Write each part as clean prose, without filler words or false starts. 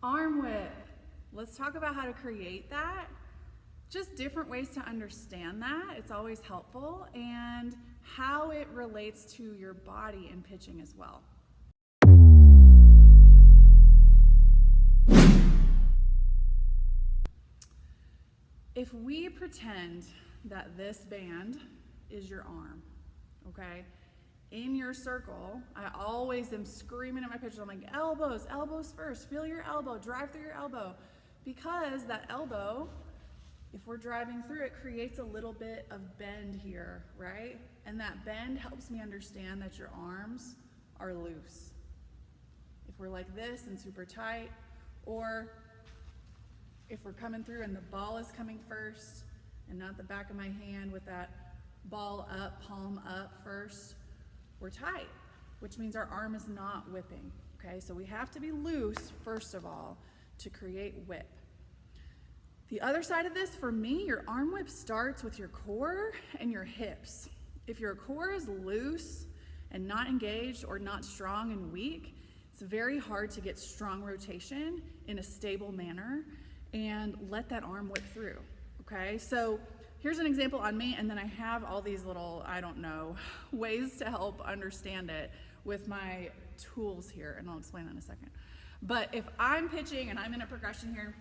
Arm whip. Let's talk about how to create that. Just different ways to understand that. It's always helpful, and how it relates to your body in pitching as well. If we pretend that this band is your arm, okay? In your circle, I always am screaming at my pitchers. I'm like, elbows, elbows first. Feel your elbow, drive through your elbow. Because that elbow, if we're driving through it, creates a little bit of bend here, right? And that bend helps me understand that your arms are loose. If we're like this and super tight, or if we're coming through and the ball is coming first and not the back of my hand with that ball up, palm up first, we're tight, which means our arm is not whipping, okay? So we have to be loose, first of all, to create whip. The other side of this, for me, your arm whip starts with your core and your hips. If your core is loose and not engaged or not strong and weak, it's very hard to get strong rotation in a stable manner and let that arm whip through, okay? So here's an example on me, and then I have all these little, I don't know, ways to help understand it with my tools here, and I'll explain that in a second. But if I'm pitching and I'm in a progression here,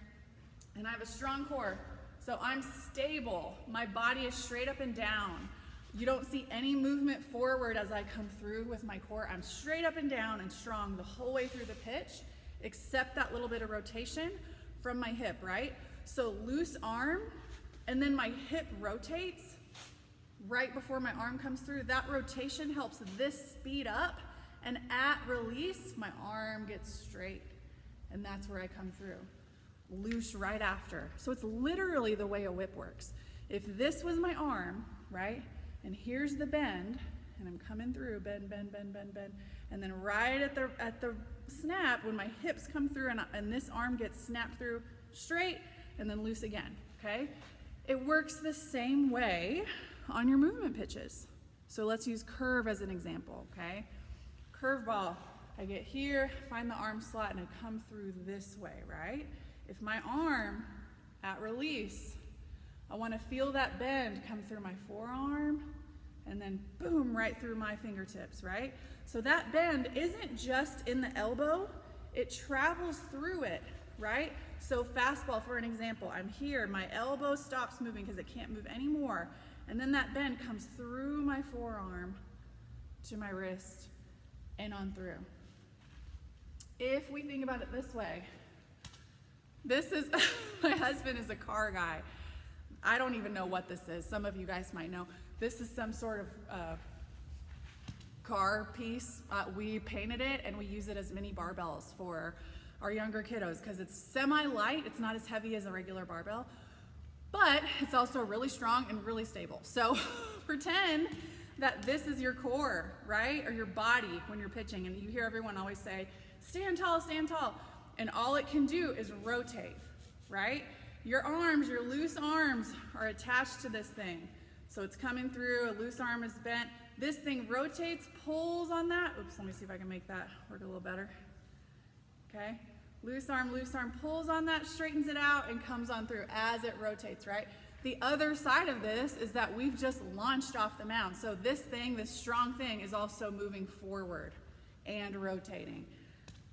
and I have a strong core, so I'm stable, my body is straight up and down. You don't see any movement forward as I come through with my core. I'm straight up and down and strong the whole way through the pitch, except that little bit of rotation from my hip, right? So loose arm, and then my hip rotates right before my arm comes through. That rotation helps this speed up, and at release, my arm gets straight, and that's where I come through. Loose right after. So it's literally the way a whip works. If this was my arm, right, and here's the bend, and I'm coming through, bend, bend, bend, bend, bend, and then right at the snap, when my hips come through and this arm gets snapped through straight, and then loose again, okay? It works the same way on your movement pitches. So let's use curve as an example, okay? Curve ball, I get here, find the arm slot, and I come through this way, right? If my arm, at release, I want to feel that bend come through my forearm, and then boom, right through my fingertips, right? So that bend isn't just in the elbow, it travels through it, right? So fastball, for an example, I'm here, my elbow stops moving because it can't move anymore, and then that bend comes through my forearm to my wrist and on through. If we think about it this way, this is, my husband is a car guy. I don't even know what this is. Some of you guys might know. This is some sort of car piece. We painted it and we use it as mini barbells for our younger kiddos because it's semi-light. It's not as heavy as a regular barbell, but it's also really strong and really stable. So pretend that this is your core, right? Or your body when you're pitching, and you hear everyone always say, stand tall, stand tall. And all it can do is rotate, right? Your arms, your loose arms are attached to this thing. So it's coming through, a loose arm is bent. This thing rotates, pulls on that. Oops, let me see if I can make that work a little better. Okay, loose arm, pulls on that, straightens it out, and comes on through as it rotates, right? The other side of this is that we've just launched off the mound. So this thing, this strong thing, is also moving forward and rotating.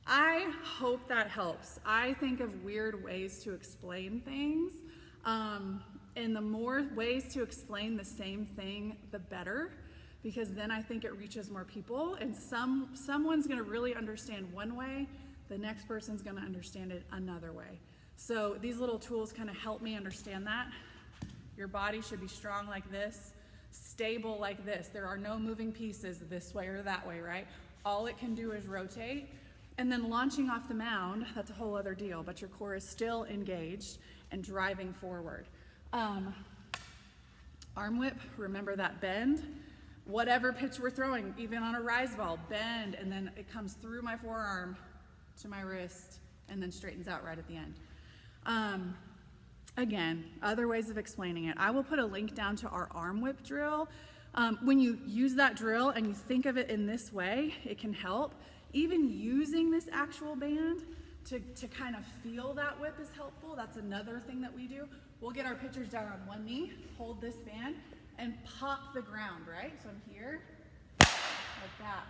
I hope that helps. I think of weird ways to explain things, and the more ways to explain the same thing, the better, because then I think it reaches more people, and someone's gonna really understand one way, the next person's gonna understand it another way. So these little tools kind of help me understand that. Your body should be strong like this, stable like this. There are no moving pieces this way or that way, right? All it can do is rotate. And then launching off the mound, that's a whole other deal, but your core is still engaged and driving forward. Arm whip, remember that bend. Whatever pitch we're throwing, even on a rise ball, bend, and then it comes through my forearm to my wrist and then straightens out right at the end. Again, other ways of explaining it. I will put a link down to our arm whip drill. When you use that drill and you think of it in this way, it can help. Even using this actual band to kind of feel that whip is helpful. That's another thing that we do. We'll get our pitchers down on one knee, hold this band, and pop the ground, right? So I'm here, like that.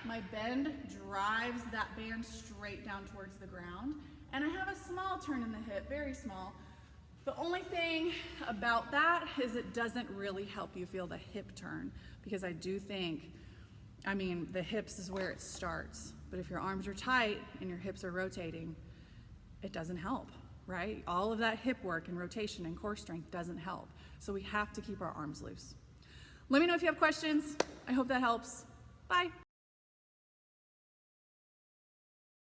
My bend drives that band straight down towards the ground, and I have a small turn in the hip, very small. The only thing about that is it doesn't really help you feel the hip turn, because I do think, I mean, the hips is where it starts, but if your arms are tight and your hips are rotating, it doesn't help, right? All of that hip work and rotation and core strength doesn't help. So we have to keep our arms loose. Let me know if you have questions. I hope that helps. Bye.